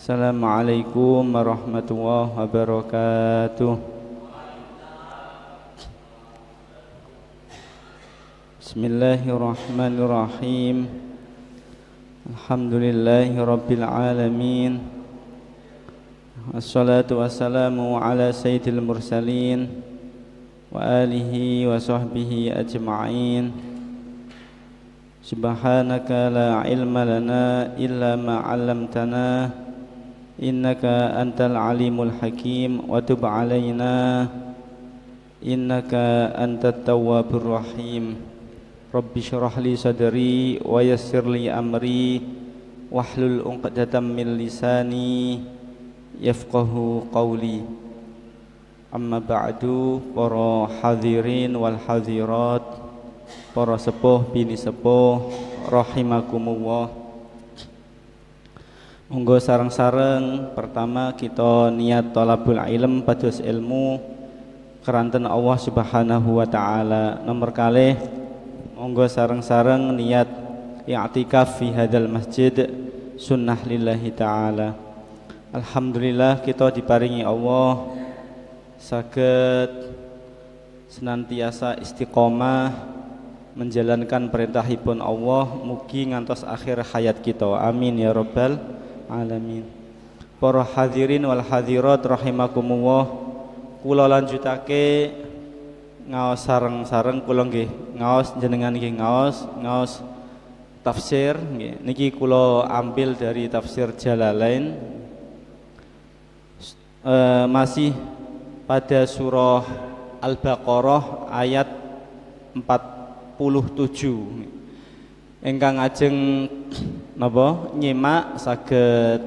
Assalamualaikum warahmatullahi wabarakatuh. Bismillahirrahmanirrahim. Alhamdulillahi rabbil alamin. Assalatu wassalamu ala sayyidil mursalin wa alihi wa sahbihi ajma'in. Subhanaka la ilma lana illa ma 'allamtana innaka antal alimul hakim wa tub 'alaina innaka antat tawwabur rahim. Rabbi shrah li sadri wa yassir li amri wahlul 'uqdatam min lisani yafqahu qawli. Amma ba'du, para hadirin wal hadirat, para sepuh bini sepuh rahimakumullah. Monggo sareng-sareng pertama kita niat thalabul ilm pados ilmu keranten Allah Subhanahu wa taala. Nomor kalih monggo sareng-sareng niat i'tikaf fi hadzal masjid sunnah lillahi taala. Alhamdulillah kita diparingi Allah saged senantiasa istiqomah menjalankan perintahipun Allah mugi ngantos akhir hayat kita. Amin ya rabbal alamin. Para hadirin wal hadirat rahimakumullah, kula lanjutake ngaos sareng-sareng kula nggih ngaos jenengan nggih ngaos tafsir nggih. Niki kula ambil dari tafsir Jalalain, masih pada surah Al-Baqarah ayat 47. Engkang ajeng napa nyimak saged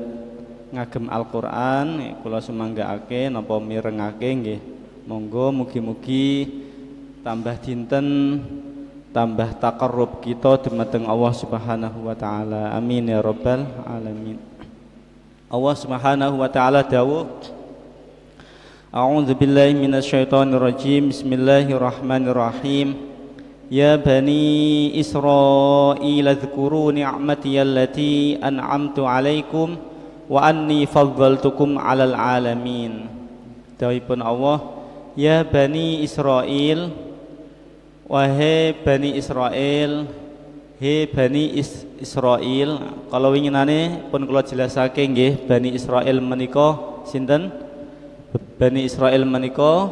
ngagem Al-Qur'an kula sumanggaake napa mirengake nggih. Monggo mugi-mugi tambah dinten tambah taqarrub kita dumateng Allah Subhanahu wa taala. Amin ya rabbal alamin. Allah Subhanahu wa taala dawuh, A'udzu billahi minasyaitonir rajim. Bismillahirrahmanirrahim. Ya bani Israil adhkuru ni'mati allati an'amtu 'alaikum wa anni faddaltukum 'alal 'alamin. Dawuhipun Allah, ya bani Israil, wahai bani Israil, he bani Israil. Kalau winginane pun kula jelasake nggih, bani Israil menika sinten? Bani Israil menika,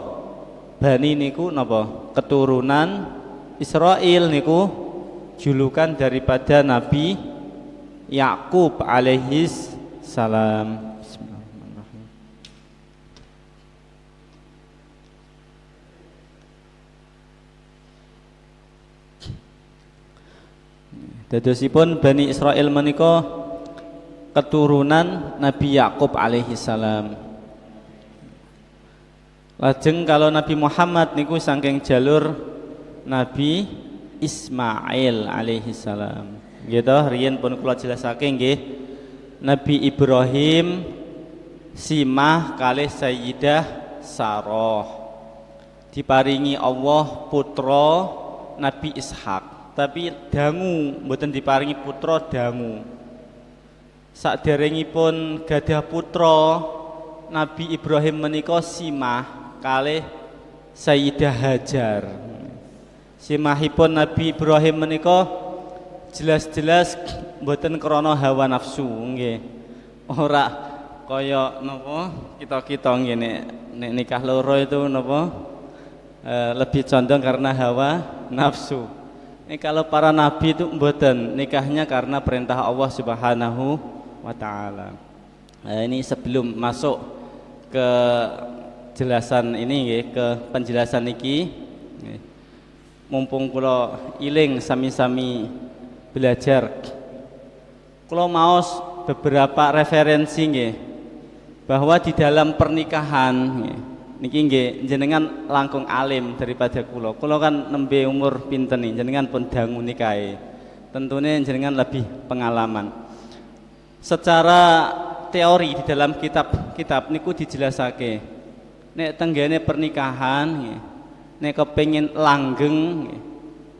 bani niku napa? Keturunan. Israil niku julukan daripada Nabi Yakub alaihis salam. Bismillahirrahmanirrahim. Dadosipun Bani Israil menika keturunan Nabi Yakub alaihis salam. Lajeng kalau Nabi Muhammad niku saking jalur Nabi Ismail alaihi salam. Gitu, riyen pun kula jelasake nggih. Nabi Ibrahim simah kalih Sayyidah Sarah. Diparingi Allah putra Nabi Ishak, tapi dangu mboten diparingi putra dangu. Saderengipun gadah putra Nabi Ibrahim menika simah kalih Sayyidah Hajar. Simahipun Nabi Ibrahim menika jelas-jelas mboten krana hawa nafsu nggih. Ora kaya napa kita-kita ngene nek nikah loro itu napa lebih condong karena hawa nafsu. Kalau para nabi itu mboten, nikahnya karena perintah Allah Subhanahu wa taala. Ini sebelum masuk ke jelasan ini nggih, ke penjelasan iki nggih. Mumpung kula iling sami-sami belajar, kula maos beberapa referensi nggih, bahwa di dalam pernikahan nggih, niki nggih jenengan langkung alim daripada kula. Kula kan nembe umur pinten nih, jenengan pun dangu nikahe. Tentunya jenengan lebih pengalaman. Secara teori di dalam kitab niku dijelasake. Nek tenggene pernikahan nggih, nek kepengin langgeng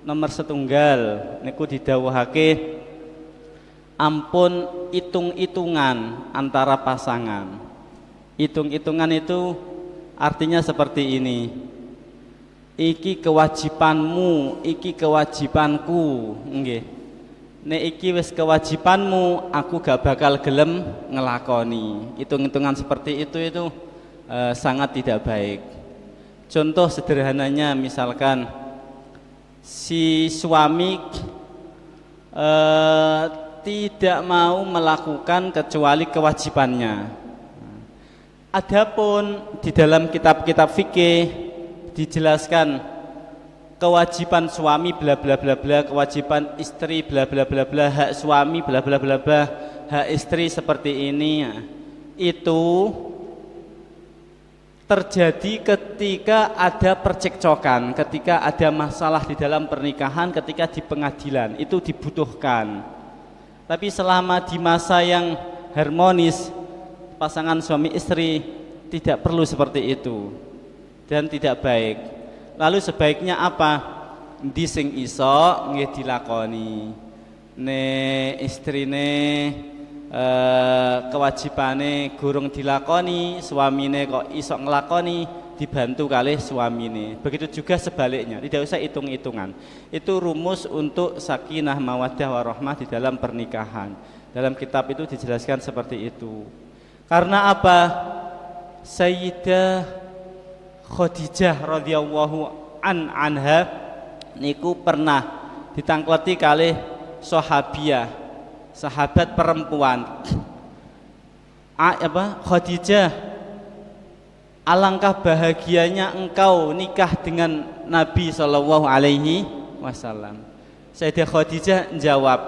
nomor setunggal niku didhawuhake ampun hitung-hitungan antara pasangan. Hitung-hitungan itu artinya seperti ini. Iki kewajibanmu, iki kewajibanku, nggih. Nek iki wis kewajibanmu, aku gak bakal gelem ngelakoni. Hitung-hitungan seperti itu sangat tidak baik. Contoh sederhananya misalkan si suami tidak mau melakukan kecuali kewajibannya. Adapun di dalam kitab-kitab fikih dijelaskan kewajiban suami bla bla bla bla, kewajiban istri bla bla bla bla, hak suami bla bla bla bla, hak istri seperti ini. Itu terjadi ketika ada percekcokan, ketika ada masalah di dalam pernikahan, ketika di pengadilan, itu dibutuhkan. Tapi selama di masa yang harmonis, pasangan suami istri tidak perlu seperti itu dan tidak baik. Lalu sebaiknya apa? Endi sing iso nggih dilakoni. Nek istrine kewajibane gurung dilakoni, suamine kok iso nglakoni, dibantu kalih suamine. Begitu juga sebaliknya, tidak usah hitung-hitungan. Itu rumus untuk sakinah mawaddah warahmah di dalam pernikahan. Dalam kitab itu dijelaskan seperti itu. Karena apa? Sayyidah Khadijah radhiyallahu anha niku pernah ditangkleti kalih sahabiah, sahabat perempuan. Khadijah, alangkah bahagianya engkau nikah dengan Nabi sallallahu alaihi wasallam. Sayyidah Khadijah jawab,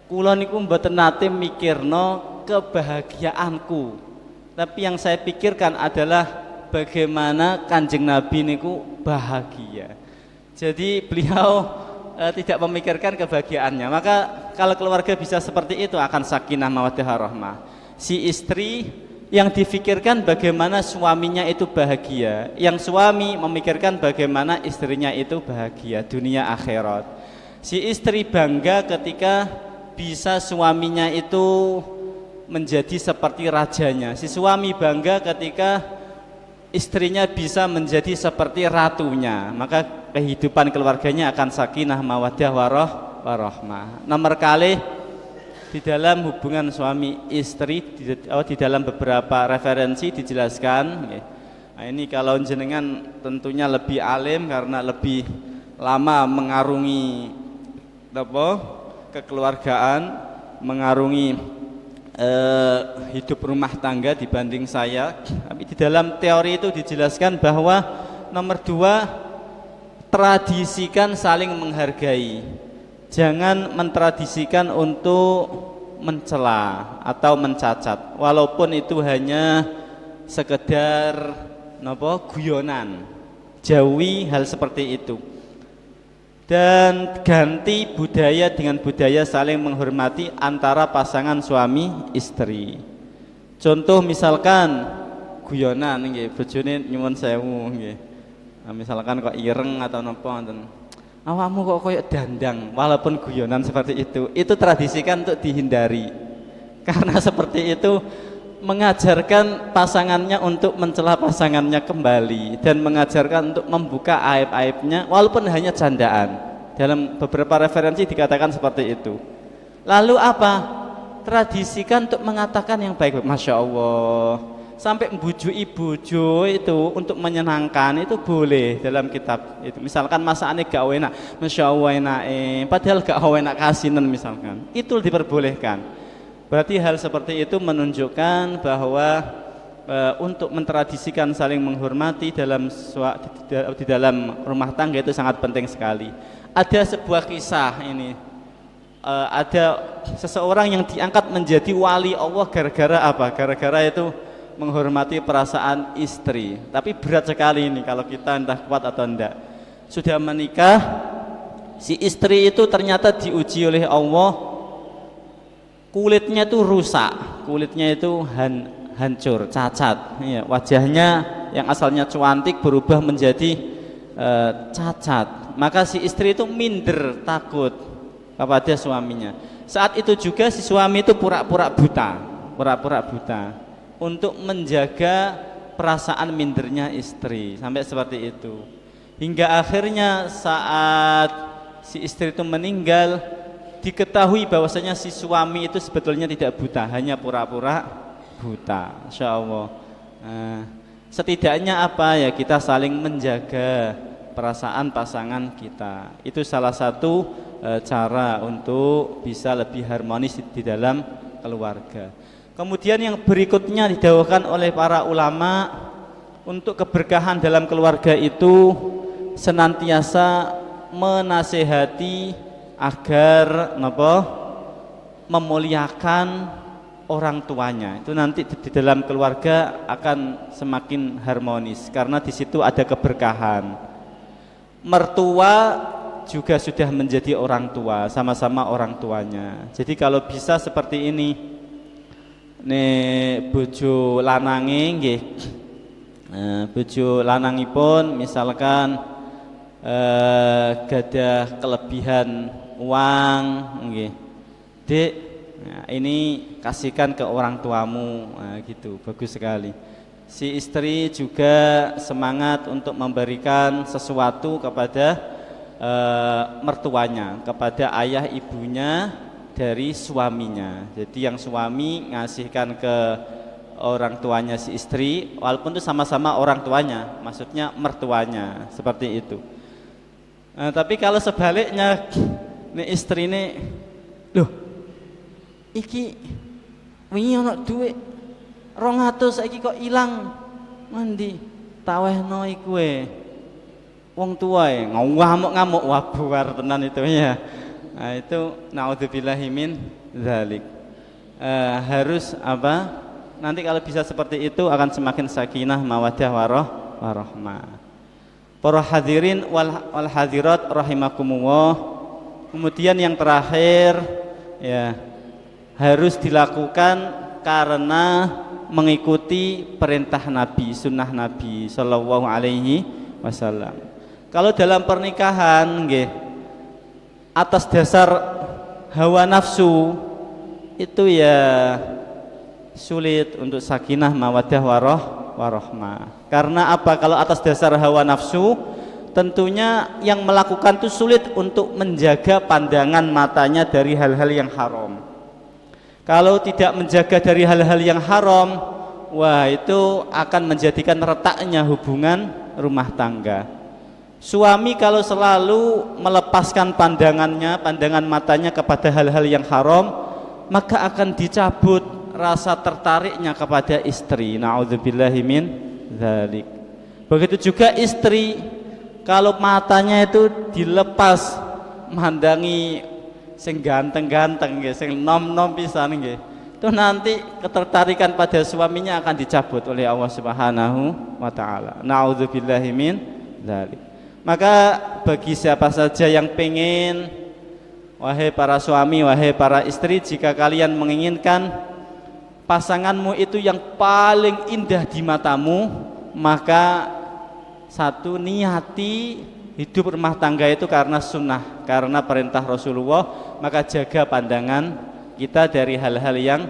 kula niku mboten nate mikirno kebahagiaanku, tapi yang saya pikirkan adalah bagaimana Kanjeng Nabi niku bahagia. Jadi beliau tidak memikirkan kebahagiaannya. Maka kalau keluarga bisa seperti itu akan sakinah mawaddah warahmah. Si istri yang difikirkan bagaimana suaminya itu bahagia, yang suami memikirkan bagaimana istrinya itu bahagia dunia akhirat. Si istri bangga ketika bisa suaminya itu menjadi seperti rajanya. Si suami bangga ketika istrinya bisa menjadi seperti ratunya. Maka kehidupan keluarganya akan sakinah mawaddah warahmah. Nomor kali di dalam hubungan suami istri di dalam beberapa referensi dijelaskan. Nah, ini kalau jenengan tentunya lebih alim karena lebih lama mengarungi kekeluargaan, mengarungi hidup rumah tangga dibanding saya. Tapi di dalam teori itu dijelaskan bahwa nomor 2, tradisikan saling menghargai. Jangan mentradisikan untuk mencela atau mencacat, walaupun itu hanya sekedar guyonan. Jauhi hal seperti itu. Dan ganti budaya dengan budaya saling menghormati antara pasangan suami istri. Contoh misalkan guyonan nggih, bojone nyuwun sewu nggih. Nah, misalkan kok ireng atau napa ngoten. Awakmu kok koyo dandang, walaupun guyonan seperti itu tradisikan untuk dihindari. Karena seperti itu mengajarkan pasangannya untuk mencela pasangannya kembali dan mengajarkan untuk membuka aib-aibnya walaupun hanya candaan. Dalam beberapa referensi dikatakan seperti itu. Lalu apa? Tradisikan untuk mengatakan yang baik. Masya Allah, sampai bujuki bojo itu untuk menyenangkan itu boleh dalam kitab itu. Misalkan masakannya gak enak, Masya Allah enak, padahal gak enak kasinan misalkan, itu diperbolehkan. Berarti hal seperti itu menunjukkan bahwa untuk mentradisikan saling menghormati di dalam rumah tangga itu sangat penting sekali. Ada sebuah kisah ini, ada seseorang yang diangkat menjadi wali Allah gara-gara apa? Gara-gara itu menghormati perasaan istri. Tapi berat sekali ini kalau kita entah kuat atau enggak. Sudah menikah, si istri itu ternyata diuji oleh Allah, kulitnya itu rusak, kulitnya itu hancur, cacat. Ya, wajahnya yang asalnya cantik berubah menjadi cacat. Maka si istri itu minder, takut kepada suaminya. Saat itu juga si suami itu pura-pura buta untuk menjaga perasaan mindernya istri, sampai seperti itu. Hingga akhirnya saat si istri itu meninggal, diketahui bahwasanya si suami itu sebetulnya tidak buta, hanya pura-pura buta. Insya Allah. Setidaknya apa ya, kita saling menjaga perasaan pasangan kita. Itu salah satu cara untuk bisa lebih harmonis di dalam keluarga. Kemudian yang berikutnya didawahkan oleh para ulama, untuk keberkahan dalam keluarga itu senantiasa menasehati agar memuliakan orang tuanya. Itu nanti di dalam keluarga akan semakin harmonis karena di situ ada keberkahan. Mertua juga sudah menjadi orang tua, sama-sama orang tuanya. Jadi kalau bisa seperti ini, nih bojo lanange nggih, bojo lanangipun misalkan gadah kelebihan uang nggih, Dek, nah, ini kasihkan ke orang tuamu, nah, gitu, bagus sekali. Si istri juga semangat untuk memberikan sesuatu kepada mertuanya, kepada ayah ibunya dari suaminya. Jadi yang suami ngasihkan ke orang tuanya si istri, walaupun itu sama-sama orang tuanya, maksudnya mertuanya, seperti itu. Nah, tapi kalau sebaliknya, nih istri ini, loh, iki wingi ana dhuwit 200 saiki kok ilang. Mandi tawehno iku wong tuae ngamuk-ngamuk, wah buar tenan itu ya. Nah, itu naudzubillahi min dzalik. Harus apa? Nanti kalau bisa seperti itu akan semakin sakinah, mawaddah, warahmah. Para hadirin wal hadirat rahimakumullah. Kemudian yang terakhir ya, harus dilakukan karena mengikuti perintah Nabi, sunnah Nabi Sallallahu Alaihi Wasallam. Kalau dalam pernikahan, nggih, atas dasar hawa nafsu itu ya sulit untuk sakinah, mawaddah, warahmah. Karena apa? Kalau atas dasar hawa nafsu, tentunya yang melakukan itu sulit untuk menjaga pandangan matanya dari hal-hal yang haram. Kalau tidak menjaga dari hal-hal yang haram, wah itu akan menjadikan retaknya hubungan rumah tangga. Suami kalau selalu melepaskan pandangan matanya kepada hal-hal yang haram, maka akan dicabut rasa tertariknya kepada istri. Na'udzubillahi min dzalik. Begitu juga istri, kalau matanya itu dilepas mandangi sing ganteng-ganteng nggih, sing nom-nom pisan nggih, itu nanti ketertarikan pada suaminya akan dicabut oleh Allah Subhanahu wa taala. Na'udzubillahi min dzalik. Maka bagi siapa saja yang pengen, wahai para suami, wahai para istri, jika kalian menginginkan pasanganmu itu yang paling indah di matamu, maka satu, niati hidup rumah tangga itu karena sunnah, karena perintah Rasulullah, maka jaga pandangan kita dari hal-hal yang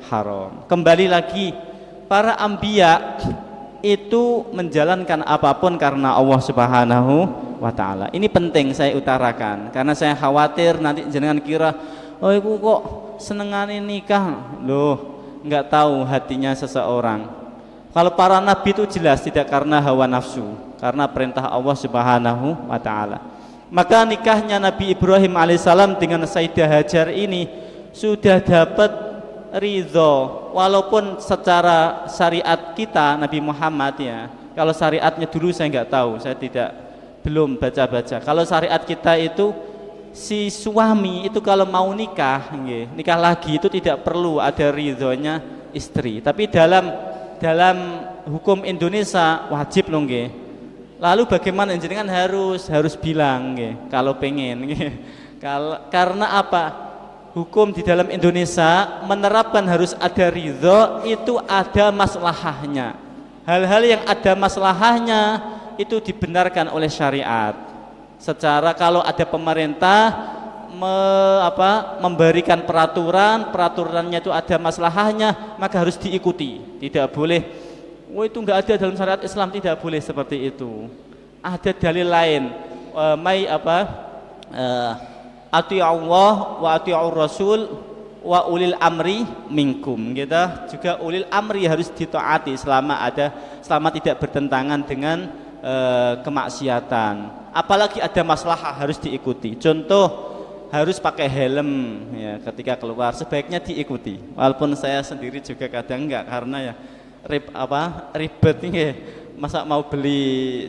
haram. Kembali lagi, para anbiya itu menjalankan apapun karena Allah Subhanahu wa taala. Ini penting saya utarakan karena saya khawatir nanti jenengan kira, "Oh, iku kok senengane nikah." Loh, enggak tahu hatinya seseorang. Kalau para nabi itu jelas tidak karena hawa nafsu, karena perintah Allah Subhanahu wa taala. Maka nikahnya Nabi Ibrahim alaihissalam dengan Sayyidah Hajar ini sudah dapat ridho, walaupun secara syariat kita Nabi Muhammad ya, kalau syariatnya dulu saya nggak tahu, saya belum baca-baca. Kalau syariat kita itu si suami itu kalau mau nikah lagi itu tidak perlu ada ridhonya istri. Tapi dalam hukum Indonesia wajib loh nggih. Lalu bagaimana jenengan harus bilang nggih kalau pengen nggih. Karena apa? Hukum di dalam Indonesia menerapkan harus ada ridho, itu ada maslahahnya. Hal-hal yang ada maslahahnya itu dibenarkan oleh syariat. Secara kalau ada pemerintah memberikan peraturannya itu ada maslahahnya, maka harus diikuti. Tidak boleh, oh itu enggak ada dalam syariat Islam, tidak boleh seperti itu. Ada dalil lain, ati'allah wa ati'ur rasul wa ulil amri minkum. Kita juga ulil amri harus ditaati selama tidak bertentangan dengan kemaksiatan. Apalagi ada maslahah harus diikuti. Contoh, harus pakai helm ya ketika keluar, sebaiknya diikuti. Walaupun saya sendiri juga kadang enggak, karena ya ribet nih. Masa mau beli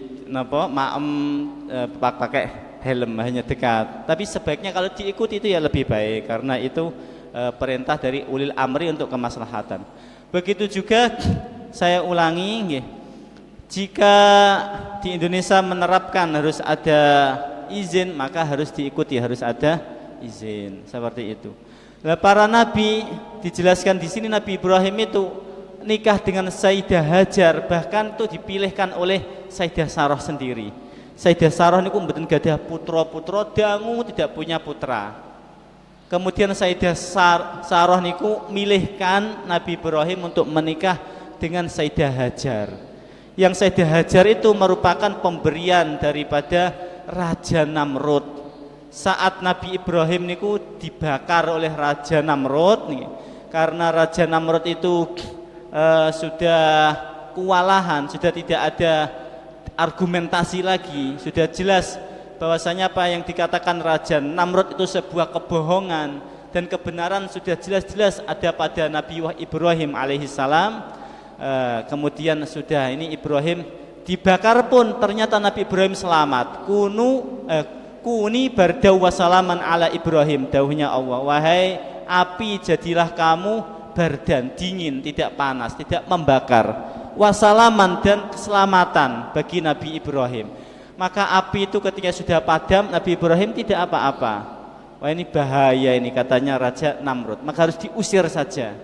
pakai helm hanya dekat. Tapi sebaiknya kalau diikuti itu ya lebih baik, karena itu perintah dari ulil amri untuk kemaslahatan. Begitu juga saya ulangi, jika di Indonesia menerapkan harus ada izin, maka harus diikuti, harus ada izin, seperti itu. Nah, para nabi dijelaskan di sini, Nabi Ibrahim itu nikah dengan Sayyidah Hajar, bahkan itu dipilihkan oleh Sayyidah Sarah sendiri. Sayyidah Sarah niku mboten gadah putra dangu, tidak punya putra. Kemudian Sayyidah Sarah niku milihkan Nabi Ibrahim untuk menikah dengan Sayyidah Hajar. Yang Sayyidah Hajar itu merupakan pemberian daripada Raja Namrud. Saat Nabi Ibrahim niku dibakar oleh Raja Namrud nih, karena Raja Namrud itu sudah kewalahan, sudah tidak ada argumentasi lagi, sudah jelas bahwasanya apa yang dikatakan Raja Namrud itu sebuah kebohongan, dan kebenaran sudah jelas-jelas ada pada Nabi Ibrahim alaihissalam. Kemudian sudah ini Ibrahim dibakar pun ternyata Nabi Ibrahim selamat. Kuni bardau wasalaman ala Ibrahim, dawuhnya Allah, wahai api jadilah kamu bardan, dingin, tidak panas, tidak membakar, wasalaman, dan keselamatan bagi Nabi Ibrahim. Maka api itu ketika sudah padam, Nabi Ibrahim tidak apa-apa. Wah ini bahaya ini, katanya Raja Namrud, maka harus diusir saja.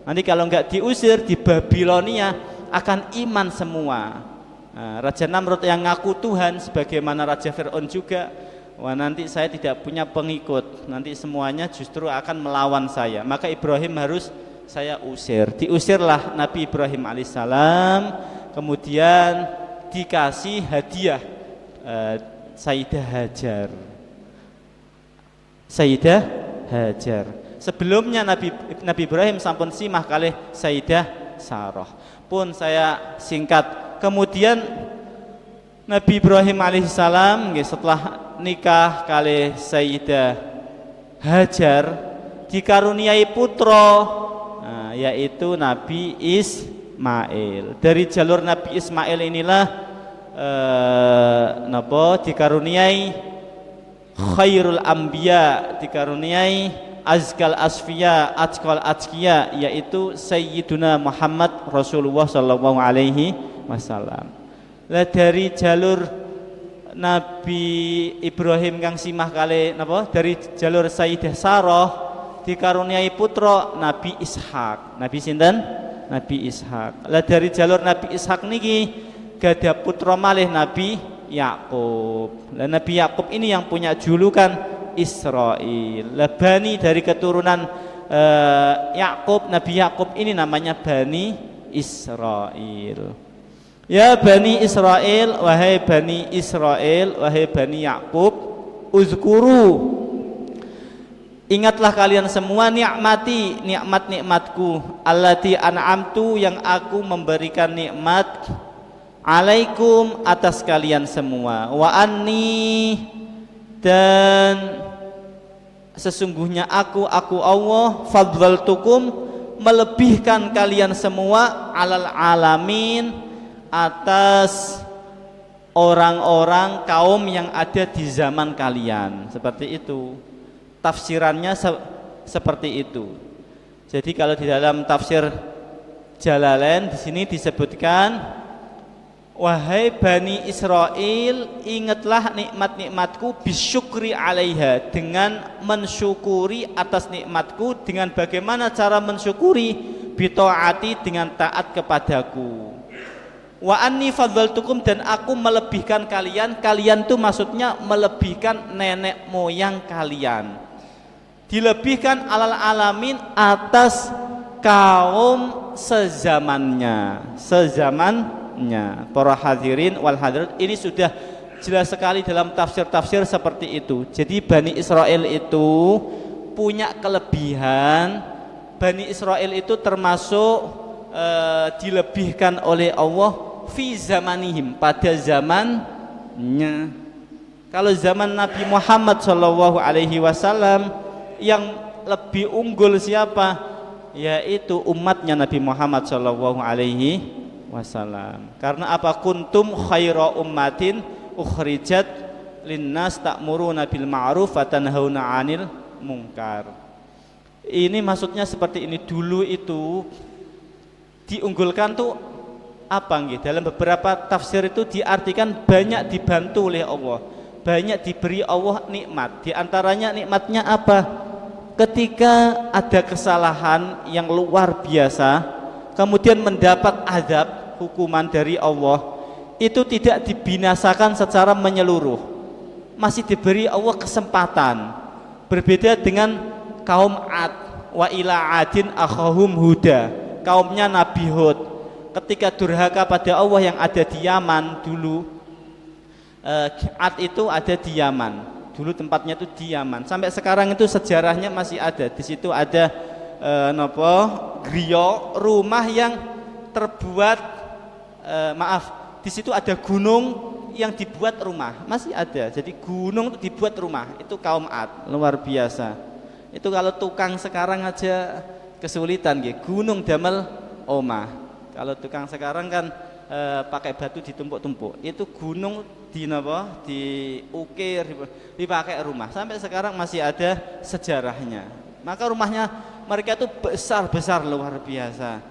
Nanti kalau enggak diusir, di Babilonia akan iman semua. Nah, Raja Namrud yang ngaku Tuhan, sebagaimana Raja Fir'aun juga. Wah nanti saya tidak punya pengikut, nanti semuanya justru akan melawan saya. Maka Ibrahim harus saya usir. Diusirlah Nabi Ibrahim alaihissalam. Kemudian dikasih hadiah Sayyidah Hajar. Sayyidah Hajar. Sebelumnya Nabi Ibrahim sampun simah kalih Sayyidah Sarah. Pun saya singkat. Kemudian Nabi Ibrahim alaihissalam setelah nikah kalih Sayyidah Hajar dikaruniai putra, yaitu Nabi Ismail. Dari jalur Nabi Ismail inilah dikaruniai khairul anbiya, dikaruniai azkal asfiya, atqal atqiya, yaitu Sayyiduna Muhammad Rasulullah sallallahu alaihi wasallam. Lah dari jalur Nabi Ibrahim kang simah kali dari jalur Sayyidah Sarah dikaruniai putra Nabi Ishak. Nabi sinten? Nabi Ishak. Lah dari jalur Nabi Ishak niki gadah putra malih Nabi Yakub. Lah Nabi Yakub ini yang punya julukan Israel. Lah Bani dari keturunan Yakub, Nabi Yakub ini namanya Bani Israel. Ya Bani Israel, wahai Bani Israel, wahai Bani Yakub, uzkuru, ingatlah kalian semua nikmati, nikmatku, allati an'amtu, yang aku memberikan nikmat, alaikum, atas kalian semua, wa anni, dan sesungguhnya aku Allah, fadlaltukum, melebihkan kalian semua, alal alamin, atas orang-orang kaum yang ada di zaman kalian. Seperti itu tafsirannya, seperti itu. Jadi kalau di dalam tafsir Jalalain di sini disebutkan, wahai Bani Israel, ingatlah nikmat-nikmatku, bisyukri alaiha, dengan mensyukuri atas nikmatku. Dengan bagaimana cara mensyukuri? Bitaati, dengan taat kepadaku. Wa anni fadhaltukum, dan aku melebihkan kalian. Kalian itu maksudnya melebihkan nenek moyang kalian. dilebihkan alal alamin atas kaum sezamannya para hadirin wal hadirat. Ini sudah jelas sekali dalam tafsir-tafsir seperti itu. Jadi Bani Israel itu punya kelebihan. Bani Israel itu termasuk dilebihkan oleh Allah fi zamanihim, pada zamannya. Kalau zaman Nabi Muhammad sallallahu alaihi wasallam yang lebih unggul siapa? Yaitu umatnya Nabi Muhammad sallallahu alaihi wasallam. Karena apa? Kuntum khaira ummatin ukhrijat linnas ta'muruna bil ma'ruf wa tanhauna 'anil munkar. Ini maksudnya seperti ini. Dulu itu diunggulkan tuh apa nggih? Dalam beberapa tafsir itu diartikan banyak dibantu oleh Allah, banyak diberi Allah nikmat. Di antaranya nikmatnya apa? Ketika ada kesalahan yang luar biasa, kemudian mendapat azab, hukuman dari Allah, itu tidak dibinasakan secara menyeluruh, masih diberi Allah kesempatan. Berbeda dengan kaum Ad, wa ila adin akhahum huda, kaumnya Nabi Hud, ketika durhaka pada Allah yang ada di Yaman dulu. Ad itu ada di Yaman, dulu tempatnya itu di Yaman. Sampai sekarang itu sejarahnya masih ada. Di situ ada griya, rumah yang terbuat di situ ada gunung yang dibuat rumah, masih ada. Jadi gunung itu dibuat rumah, itu kaum Ad, luar biasa. Itu kalau tukang sekarang aja kesulitan nggih, gunung damel omah. Kalau tukang sekarang kan pakai batu ditumpuk-tumpuk. Itu gunung diukir, dipakai rumah. Sampai sekarang masih ada sejarahnya. Maka rumahnya mereka itu besar-besar luar biasa.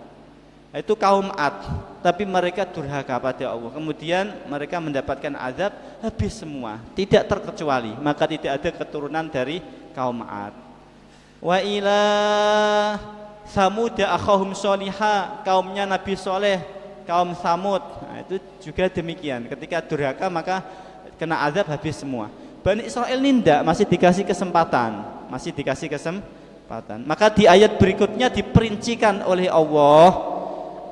Itu kaum Ad, tapi mereka durhaka pada Allah. Kemudian mereka mendapatkan azab, habis semua, tidak terkecuali. Maka tidak ada keturunan dari kaum Ad. Wa ila Samud akhahum Sholihah, kaumnya Nabi Soleh, kaum Samud. Nah, itu juga demikian. Ketika durhaka maka kena azab, habis semua. Bani Israel nindak, masih dikasih kesempatan, Maka di ayat berikutnya diperincikan oleh Allah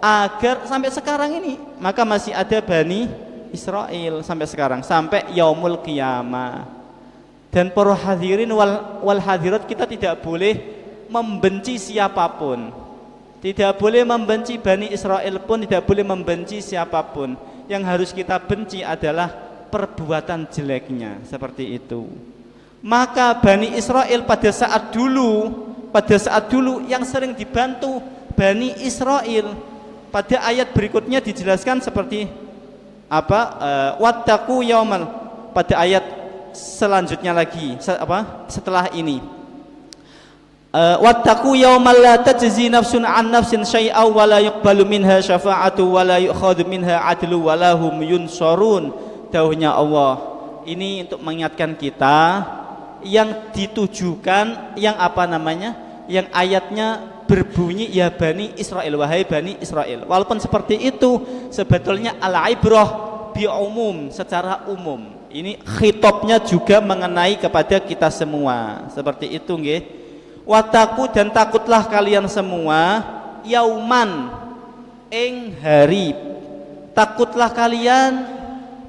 agar sampai sekarang ini, maka masih ada Bani Israel sampai sekarang, sampai yaumul qiyamah. Dan para hadirin wal hadirat, kita tidak boleh membenci siapapun, tidak boleh membenci Bani Israel pun, tidak boleh membenci siapapun. Yang harus kita benci adalah perbuatan jeleknya, seperti itu. Maka Bani Israel pada saat dulu yang sering dibantu Bani Israel, pada ayat berikutnya dijelaskan seperti apa? Wattaqu yaumal, pada ayat selanjutnya lagi, setelah ini, wattaqu yaumal la tajzi nafsun an nafsin syai'aw wa la yuqbalu minha syafa'atu wa la yu'khadhu minha 'adlu wa lahum yunsharun. Dawuhnya Allah ini untuk mengingatkan kita, yang ditujukan, yang yang ayatnya berbunyi ya Bani Israel, wahai Bani Israel. Walaupun seperti itu, sebetulnya al-ibrah bi umum, secara umum. Ini khitabnya juga mengenai kepada kita semua. Seperti itu nggih. Wataku, dan takutlah kalian semua, yauman, ing hari, takutlah kalian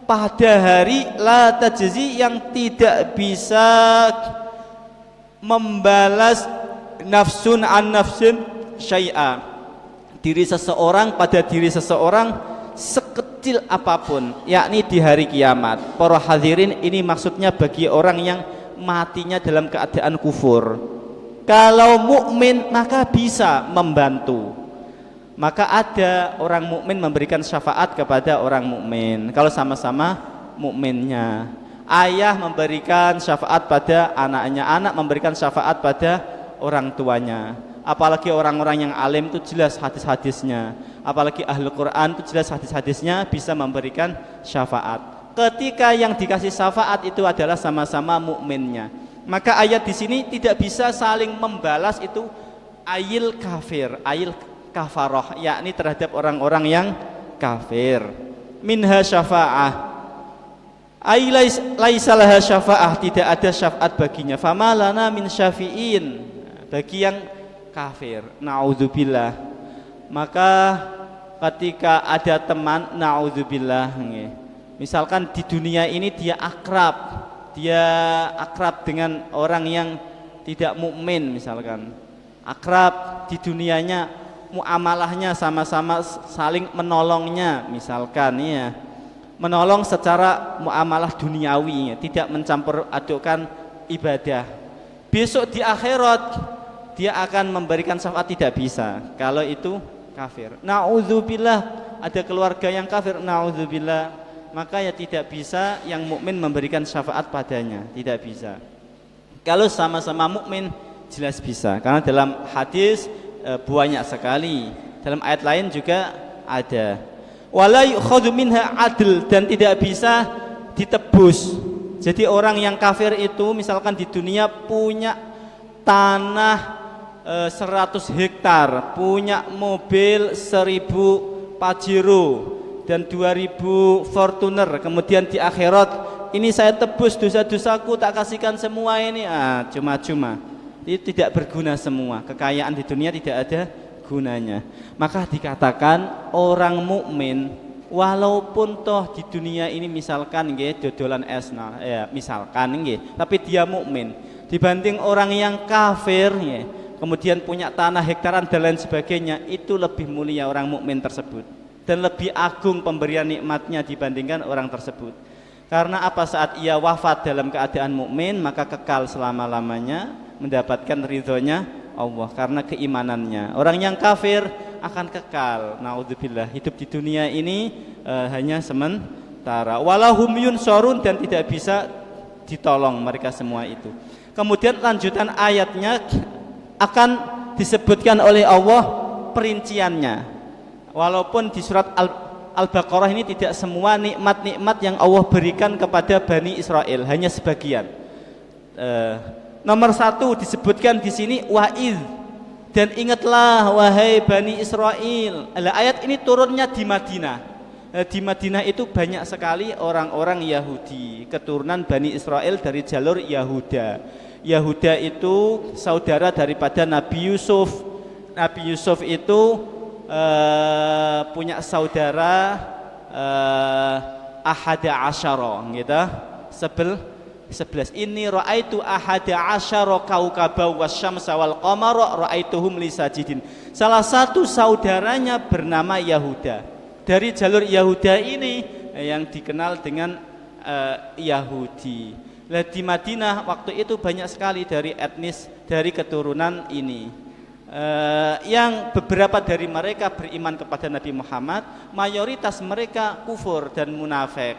pada hari la tajzi, yang tidak bisa membalas nafsun an nafsin syai'a, diri seseorang pada diri seseorang sekecil apapun, yakni di hari kiamat. Para hadirin, ini maksudnya bagi orang yang matinya dalam keadaan kufur. Kalau mukmin maka bisa membantu. Maka ada orang mukmin memberikan syafaat kepada orang mukmin kalau sama-sama mukminnya. Ayah memberikan syafaat pada anaknya, anak memberikan syafaat pada orang tuanya. Apalagi orang-orang yang alim itu jelas hadis-hadisnya. Apalagi ahli Quran itu jelas hadis-hadisnya, bisa memberikan syafaat. Ketika yang dikasih syafaat itu adalah sama-sama mukminnya. Maka ayat di sini tidak bisa saling membalas itu ayil kafir, ayil kafaroh, yakni terhadap orang-orang yang kafir. Minha syafa'ah, Ai laisa laha syafa'ah, tidak ada syafaat baginya. Famalana min syafi'in, bagi yang kafir. Naudzubillah. Maka ketika ada teman, naudzubillah, misalkan di dunia ini dia akrab dengan orang yang tidak mukmin, misalkan akrab di dunianya, muamalahnya sama-sama saling menolongnya, misalkan ya, menolong secara muamalah duniawi, tidak mencampur adukkan ibadah. Besok di akhirat dia akan memberikan syafaat, tidak bisa kalau itu kafir. Naudzubillah, ada keluarga yang kafir, naudzubillah, maka ya tidak bisa yang mukmin memberikan syafaat padanya, tidak bisa. Kalau sama-sama mukmin jelas bisa, karena dalam hadis banyak sekali, dalam ayat lain juga ada. Wala yukhadhu minha adl, dan tidak bisa ditebus. Jadi orang yang kafir itu misalkan di dunia punya tanah 100 hektar, punya mobil 1000 Pajero dan 2000 Fortuner, kemudian di akhirat ini saya tebus dosa-dosaku, tak kasihkan semua ini, cuma-cuma, itu tidak berguna semua. Kekayaan di dunia tidak ada gunanya. Maka dikatakan orang mukmin walaupun toh di dunia ini misalkan nggih dodolan esna, ya misalkan nggih, tapi dia mukmin dibanding orang yang kafir nggih, kemudian punya tanah hektaran dan lain sebagainya, itu lebih mulia orang mukmin tersebut dan lebih agung pemberian nikmatnya dibandingkan orang tersebut. Karena apa? Saat ia wafat dalam keadaan mukmin, maka kekal selama-lamanya mendapatkan ridhonya Allah karena keimanannya. Orang yang kafir akan kekal, naudzubillah, hidup di dunia ini hanya sementara. Walahum yunsorun, dan tidak bisa ditolong mereka semua itu. Kemudian lanjutan ayatnya akan disebutkan oleh Allah perinciannya. Walaupun di surat Al-Baqarah ini tidak semua nikmat-nikmat yang Allah berikan kepada Bani Israel, hanya sebagian. Nomor 1 disebutkan di sini wa'id, dan ingatlah wahai Bani Israel. Ayat ini turunnya di Madinah. Di Madinah itu banyak sekali orang-orang Yahudi, keturunan Bani Israel dari jalur Yahuda. Yahuda itu saudara daripada Nabi Yusuf. Nabi Yusuf itu punya saudara ahada asyara, gitu, 11. Ini ra'aitu ahada asyara kaukaba wasyamsa wal qamara ra'aituhum lisajidin. Salah satu saudaranya bernama Yahuda. Dari jalur Yahuda ini yang dikenal dengan Yahudi. Nah, di Madinah waktu itu banyak sekali dari etnis, dari keturunan ini. Yang beberapa dari mereka beriman kepada Nabi Muhammad, mayoritas mereka kufur dan munafik.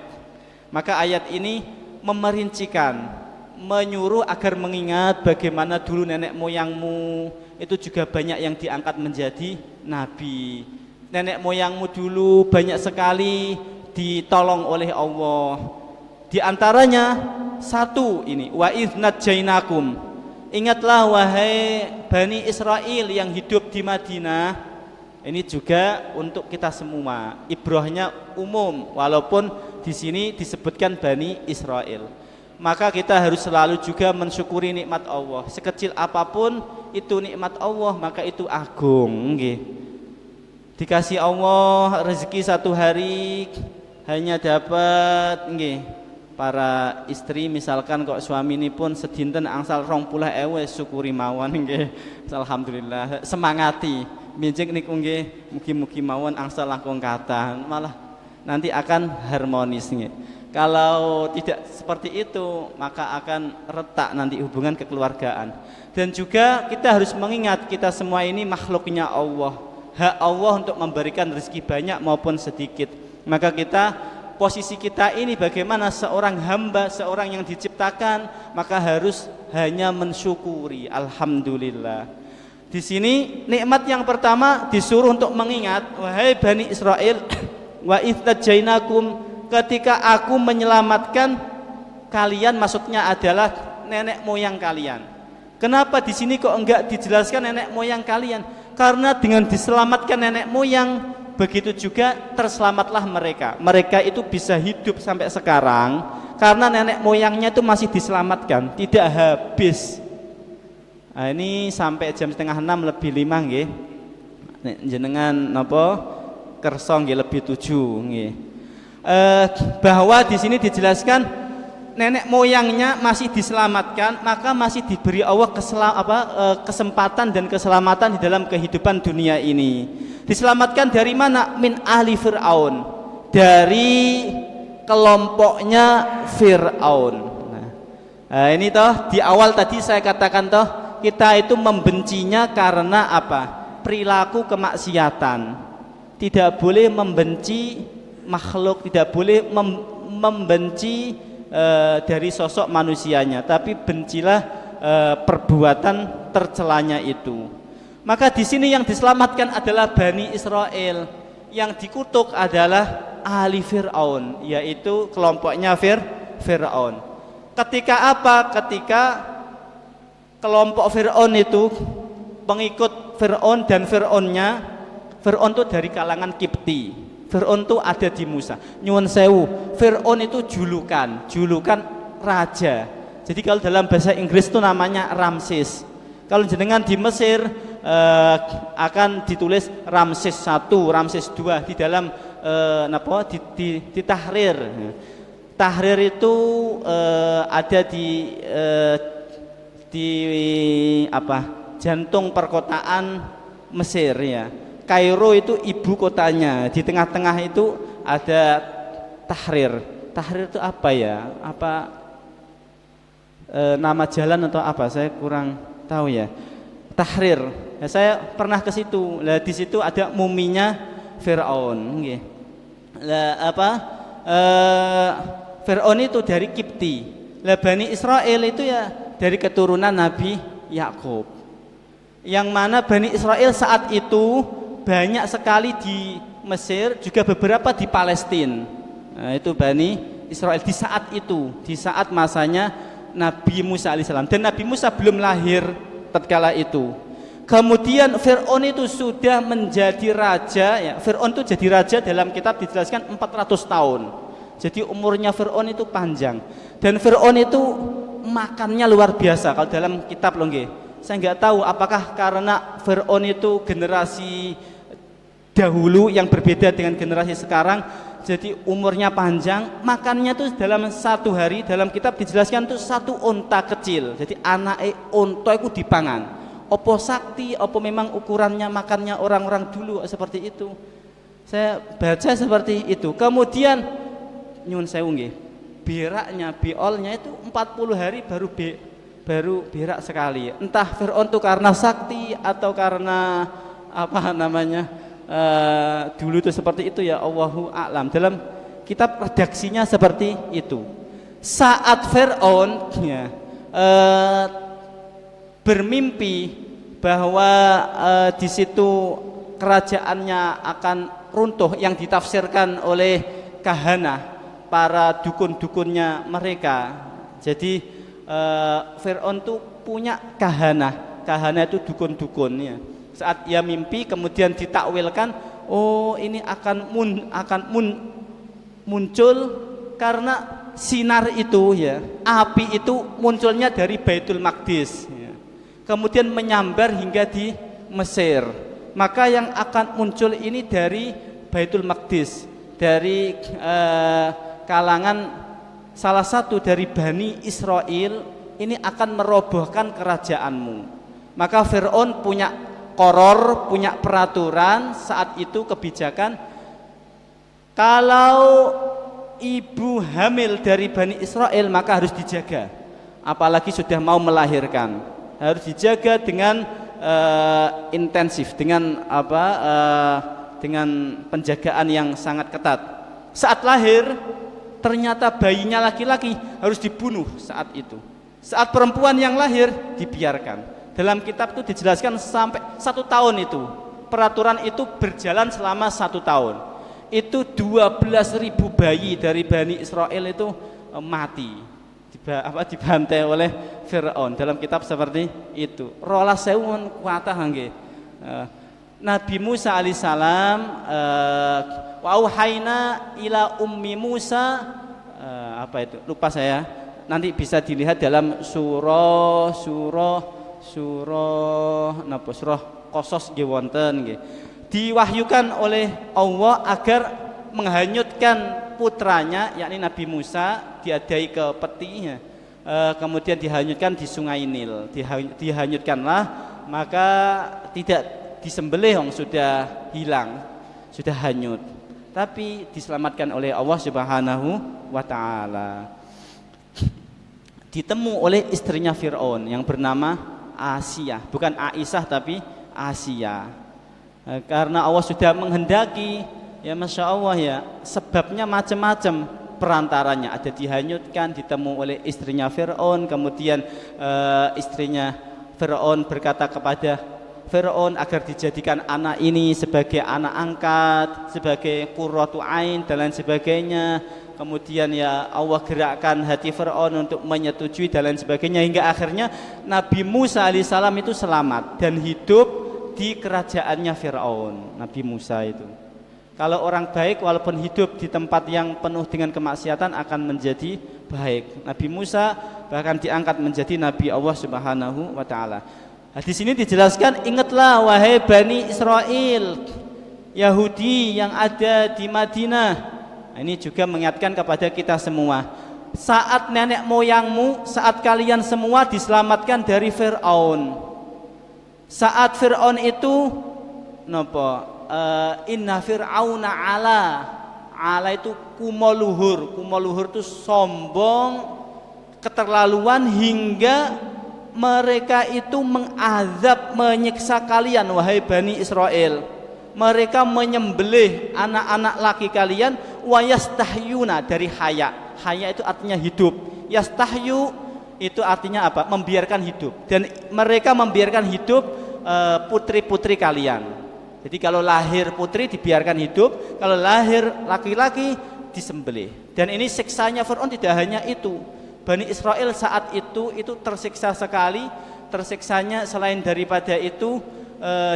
Maka ayat ini memerincikan, menyuruh agar mengingat bagaimana dulu nenek moyangmu itu juga banyak yang diangkat menjadi nabi. Nenek moyangmu dulu banyak sekali ditolong oleh Allah. Di antaranya satu ini, wa idznat jainakum. Ingatlah wahai Bani Israel yang hidup di Madinah. Ini juga untuk kita semua. Ibrahnya umum, walaupun di sini disebutkan Bani Israel. Maka kita harus selalu juga mensyukuri nikmat Allah. Sekecil apapun itu nikmat Allah, maka itu agung. Dikasih Allah rezeki satu hari hanya dapat para istri misalkan kok suami ini pun sedinten angsal 20.000 syukuri mawon nggih. Alhamdulillah, semangati minjing niku nggih, mugi-mugi mawon angsal langkung kathah, malah nanti akan harmonis nggih. Kalau tidak seperti itu maka akan retak nanti hubungan kekeluargaan. Dan juga kita harus mengingat kita semua ini makhluknya Allah. Hak Allah untuk memberikan rezeki banyak maupun sedikit. Maka posisi kita ini bagaimana seorang hamba, seorang yang diciptakan, maka harus hanya mensyukuri. Alhamdulillah. Di sini nikmat yang pertama disuruh untuk mengingat, wahai Bani Israel, wa idzajainakum, ketika aku menyelamatkan kalian, maksudnya adalah nenek moyang kalian. Kenapa di sini kok enggak dijelaskan nenek moyang kalian? Karena dengan diselamatkan nenek moyang, begitu juga terselamatlah mereka. Mereka itu bisa hidup sampai sekarang karena nenek moyangnya itu masih diselamatkan, tidak habis. Nah, ini sampai jam 5:30 lebih 5 nggih. Nek jenengan napa kersa nggih lebih 7 nggih. Bahwa di sini dijelaskan nenek moyangnya masih diselamatkan, maka masih diberi Allah kesempatan dan keselamatan di dalam kehidupan dunia ini. Diselamatkan dari mana? Min ahli Fir'aun, dari kelompoknya Fir'aun. Nah, ini toh di awal tadi saya katakan toh kita itu membencinya karena apa? Perilaku kemaksiatan. Tidak boleh membenci makhluk, tidak boleh membenci dari sosok manusianya, tapi bencilah perbuatan tercelanya itu. Maka di sini yang diselamatkan adalah Bani Israel, yang dikutuk adalah ahli Fir'aun, yaitu kelompoknya Fir'aun. Ketika apa? Ketika kelompok Fir'aun itu pengikut Fir'aun dan Fir'aunnya, Fir'aun itu dari kalangan Kipti. Fir'aun itu ada di Musa. Nyuwun sewu, Fir'aun itu julukan raja. Jadi kalau dalam bahasa Inggris itu namanya Ramses. Kalau jenengan di Mesir akan ditulis Ramses I, Ramses II di dalam di Tahrir. Tahrir itu ada di jantung perkotaan Mesir ya. Kairo itu ibu kotanya, di tengah-tengah itu ada Tahrir. Tahrir itu apa ya? Nama jalan atau apa? Saya kurang tahu ya. Tahrir. Ya, saya pernah ke situ. Lah di situ ada muminya Firaun. Nggih. Lah Firaun itu dari Kipti. Lah Bani Israel itu ya dari keturunan Nabi Yakub. Yang mana Bani Israel saat itu banyak sekali di Mesir, juga beberapa di Palestina. Nah, itu Bani Israel di saat itu, di saat masanya Nabi Musa alaihissalam. Dan Nabi Musa belum lahir tatkala itu. Kemudian Fir'aun itu sudah menjadi raja ya. Fir'aun itu jadi raja dalam kitab dijelaskan 400 tahun. Jadi umurnya Fir'aun itu panjang. Dan Fir'aun itu makannya luar biasa. Kalau dalam kitab loh nggih. Saya nggak tahu apakah karena Fir'aun itu generasi dahulu yang berbeda dengan generasi sekarang, jadi umurnya panjang, makannya tuh dalam satu hari, dalam kitab dijelaskan tuh satu unta kecil. Jadi anak unta itu dipangan. Opo sakti, opo memang ukurannya makannya orang-orang dulu seperti itu. Saya baca seperti itu. Kemudian nyun sewu nggih, beraknya, biolnya itu 40 hari baru berak sekali. Entah Fir'aun itu karena sakti atau karena dulu itu seperti itu ya, Allahu a'lam. Dalam kitab redaksinya seperti itu. Saat Fir'aun ya, bermimpi bahwa di situ kerajaannya akan runtuh, yang ditafsirkan oleh kahana, para dukun-dukunnya mereka. Jadi Fir'aun itu punya kahana itu dukun-dukun ya. Saat ia mimpi kemudian ditakwilkan, oh ini akan muncul karena sinar itu ya, api itu munculnya dari Baitul Maqdis ya. Kemudian menyambar hingga di Mesir. Maka yang akan muncul ini dari Baitul Maqdis, dari kalangan salah satu dari Bani Israel, ini akan merobohkan kerajaanmu. Maka Fir'aun punya koror, punya peraturan saat itu, kebijakan, kalau ibu hamil dari Bani Israel maka harus dijaga, apalagi sudah mau melahirkan, harus dijaga dengan intensif, dengan dengan penjagaan yang sangat ketat. Saat lahir ternyata bayinya laki-laki, harus dibunuh saat itu. Saat perempuan yang lahir dibiarkan. Dalam kitab itu dijelaskan sampai 1 tahun itu. Peraturan itu berjalan selama 1 tahun. Itu 12.000 bayi dari Bani Israel itu mati, dibantai oleh Fir'aun. Dalam kitab seperti itu. Rolas sewun kuatah nggih. Nabi Musa alaihissalam wa auhayna ila ummi Musa apa itu? Lupa saya. Nanti bisa dilihat dalam surah Qasas nggih wonten nggih. Diwahyukan oleh Allah agar menghanyutkan putranya yakni Nabi Musa, diadai ke petinya, kemudian dihanyutkan di Sungai Nil. Dihanyutkanlah, maka tidak disembelih, sudah hilang, sudah hanyut, tapi diselamatkan oleh Allah Subhanahu wa taala. Ditemu oleh istrinya Fir'aun yang bernama Asia, bukan Aisyah tapi Asia. Karena Allah sudah menghendaki, ya Masya Allah ya, sebabnya macam-macam, perantaranya ada dihanyutkan, ditemu oleh istrinya Fir'aun, kemudian istrinya Fir'aun berkata kepada Fir'aun agar dijadikan anak ini sebagai anak angkat, sebagai qurratu ain dan lain sebagainya. Kemudian ya Allah gerakkan hati Fir'aun untuk menyetujui dan lain sebagainya, hingga akhirnya Nabi Musa alaihissalam itu selamat dan hidup di kerajaannya Fir'aun. Nabi Musa itu, kalau orang baik walaupun hidup di tempat yang penuh dengan kemaksiatan akan menjadi baik. Nabi Musa bahkan diangkat menjadi Nabi Allah Subhanahu wa taala. Di sini dijelaskan, ingatlah wahai Bani Israel, Yahudi yang ada di Madinah. Ini juga mengingatkan kepada kita semua. Saat nenek moyangmu, saat kalian semua diselamatkan dari Fir'aun. Saat Fir'aun itu inna fir'auna ala itu kumoluhur. Kumoluhur itu sombong, keterlaluan, hingga mereka itu mengazab, menyiksa kalian wahai Bani Israel. Mereka menyembelih anak-anak laki kalian, wa yastahyuna, dari haya. Haya itu artinya hidup. Yastahyu itu artinya apa? Membiarkan hidup. Dan mereka membiarkan hidup putri-putri kalian. Jadi kalau lahir putri dibiarkan hidup, kalau lahir laki-laki disembelih. Dan ini siksanya Fir'aun tidak hanya itu. Bani Israel saat itu tersiksa sekali. Tersiksanya selain daripada itu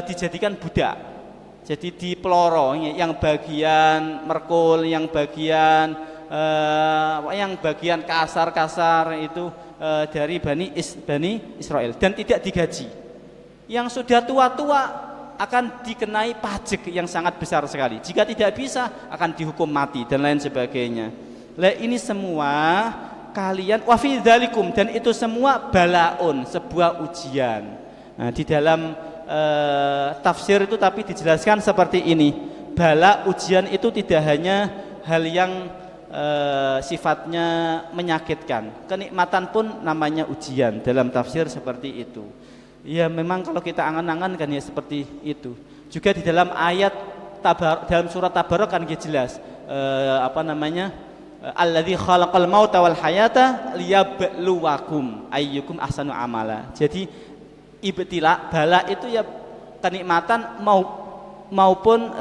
dijadikan budak. Jadi dipeloro, yang bagian merkul, yang bagian kasar-kasar itu dari Bani Israel, dan tidak digaji. Yang sudah tua-tua akan dikenai pajak yang sangat besar sekali. Jika tidak bisa akan dihukum mati dan lain sebagainya. Lah ini semua kalian wa fi dzalikum, dan itu semua balaun, sebuah ujian. Nah, di dalam tafsir itu tapi dijelaskan seperti ini, bala, ujian itu tidak hanya hal yang sifatnya menyakitkan, kenikmatan pun namanya ujian. Dalam tafsir seperti itu. Ya memang kalau kita angan-angan kan ya seperti itu. Juga di dalam ayat dalam surat Tabarok kan jelas alladzi khalaqal mauta wal hayata liyabluwakum ayyukum ahsanu amala. Jadi ibtila, bala itu ya kenikmatan maupun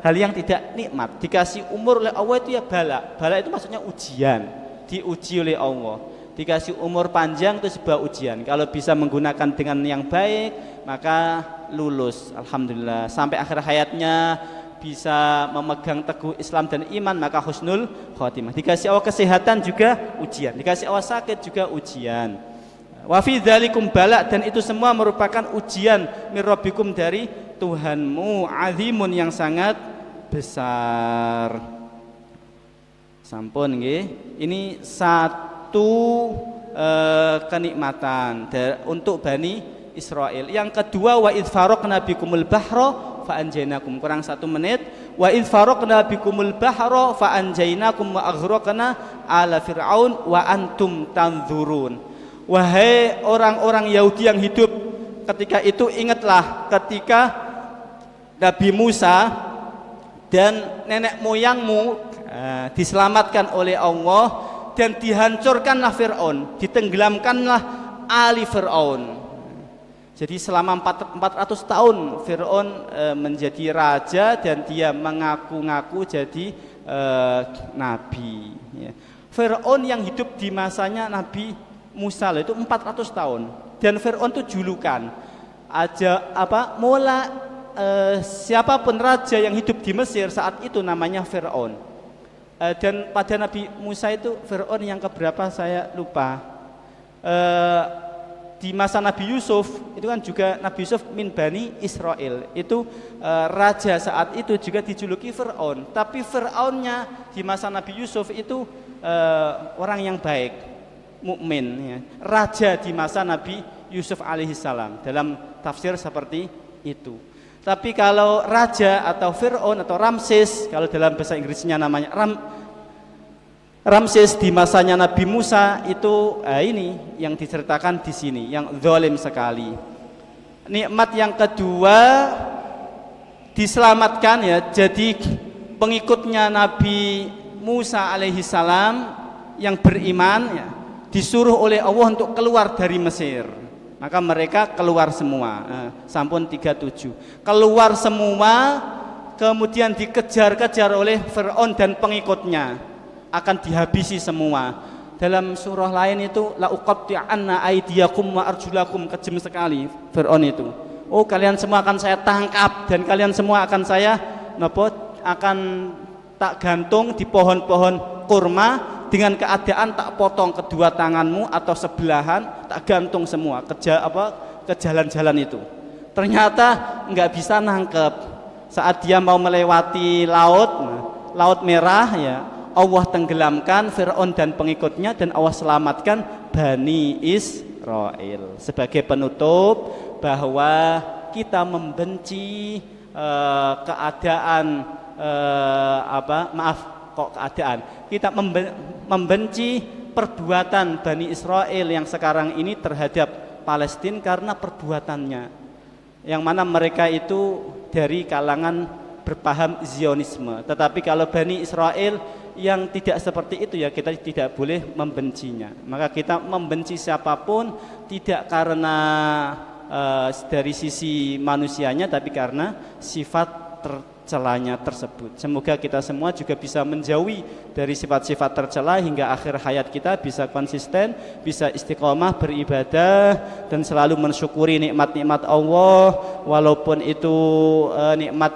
hal yang tidak nikmat. Dikasih umur oleh Allah itu ya bala. Bala itu maksudnya ujian, diuji oleh Allah. Dikasih umur panjang itu sebuah ujian. Kalau bisa menggunakan dengan yang baik maka lulus, alhamdulillah, sampai akhir hayatnya bisa memegang teguh Islam dan iman, maka husnul khotimah. Dikasih Allah kesehatan juga ujian, dikasih Allah sakit juga ujian. Wa fi dzalikum bala, dan itu semua merupakan ujian mir rabbikum, dari Tuhanmu, azimun, yang sangat besar. Sampun nggih. Ini satu kenikmatan untuk Bani Israel. Yang kedua, wa idz faraqna bikumul bahra fa anjaynakum. Kurang 1 menit. Wa idz faraqna bikumul bahra fa anjaynakum wa aghraqna ala fir'aun wa antum tanzurun. Wahai orang-orang Yahudi yang hidup ketika itu, ingatlah ketika Nabi Musa dan nenek moyangmu diselamatkan oleh Allah dan dihancurkanlah Fir'aun, ditenggelamkanlah ali Fir'aun. Jadi selama 400 tahun Fir'aun menjadi raja dan dia mengaku-ngaku jadi nabi. Fir'aun yang hidup di masanya Nabi Musa itu 400 tahun, dan Fir'aun itu julukan aja siapapun raja yang hidup di Mesir saat itu namanya Fir'aun. Dan pada Nabi Musa itu Fir'aun yang keberapa saya lupa. Di masa Nabi Yusuf itu kan juga Nabi Yusuf min Bani Israel itu raja saat itu juga dijuluki Fir'aun. Tapi Fir'aunnya di masa Nabi Yusuf itu orang yang baik, mukmin ya. Raja di masa Nabi Yusuf alaihissalam dalam tafsir seperti itu. Tapi kalau raja atau Fir'aun atau Ramses, kalau dalam bahasa Inggrisnya namanya Ramses di masanya Nabi Musa itu ini yang diceritakan di sini, yang zalim sekali. Nikmat yang kedua diselamatkan ya, jadi pengikutnya Nabi Musa alaihissalam yang beriman ya, disuruh oleh Allah untuk keluar dari Mesir. Maka mereka keluar semua, sampun 37. Keluar semua, kemudian dikejar-kejar oleh Fir'aun dan pengikutnya, akan dihabisi semua. Dalam surah lain itu la uqatti'anna aydiyakum wa arjulakum, kejam sekali Fir'aun itu. Oh, kalian semua akan saya tangkap dan kalian semua akan saya akan tak gantung di pohon-pohon kurma, dengan keadaan tak potong kedua tanganmu atau sebelahan, tak gantung semua ke jalan-jalan itu. Ternyata nggak bisa nangkep. Saat dia mau melewati laut merah ya, Allah tenggelamkan Fir'aun dan pengikutnya dan Allah selamatkan Bani Israel. Sebagai penutup bahwa kita membenci keadaan kita membenci perbuatan Bani Israel yang sekarang ini terhadap Palestina karena perbuatannya, yang mana mereka itu dari kalangan berpaham Zionisme. Tetapi kalau Bani Israel yang tidak seperti itu ya, kita tidak boleh membencinya. Maka kita membenci siapapun tidak karena dari sisi manusianya, tapi karena sifat tercelanya tersebut. Semoga kita semua juga bisa menjauhi dari sifat-sifat tercela hingga akhir hayat kita, bisa konsisten, bisa istiqomah beribadah dan selalu mensyukuri nikmat-nikmat Allah, walaupun itu nikmat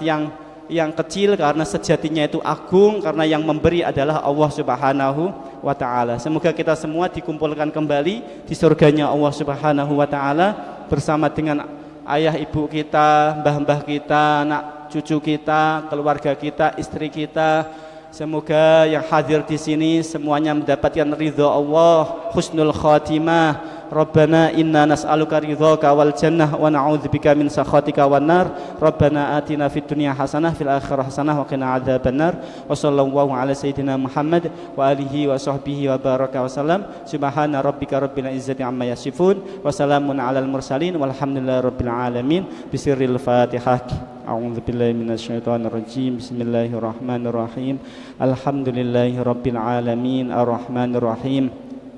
yang kecil, karena sejatinya itu agung, karena yang memberi adalah Allah Subhanahu wa taala. Semoga kita semua dikumpulkan kembali di surganya Allah Subhanahu wa taala bersama dengan ayah ibu kita, mbah-mbah kita, anak cucu kita, keluarga kita, istri kita. Semoga yang hadir di sini semuanya mendapatkan ridha Allah, husnul khatimah. Rabbana inna nas'aluka ridhaka wal jannah wa na'udzubika min sakhatika wan nar. Rabbana atina fid dunya hasanah fil akhirati hasanah wa qina adzabannar. Wa sallallahu ala sayyidina Muhammad wa alihi wa sahbihi wa baraka wa salam. Subhana rabbika rabbil izzati amma yasifun wa salamun alal mursalin walhamdulillahi rabbil alamin. Bisirril Fatihah. A'udzu billahi minasyaitonir rajim. Bismillahirrahmanirrahim. Alhamdulillahi rabbil alamin arrahmanir rahim.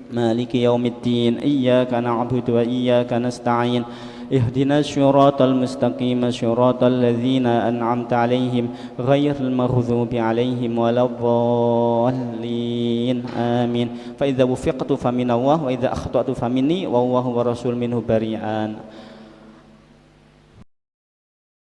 Maliki yaumiddin. Iyyaka na'budu wa iyyaka nasta'in. Ihdinas siratal mustaqim, siratal ladzina an'amta 'alaihim ghairil maghdubi 'alaihim waladdallin. Amin. Fa idza wufiqtu faminallah wa idza akhtatu faminni wa huwa rasul minhu bari'an.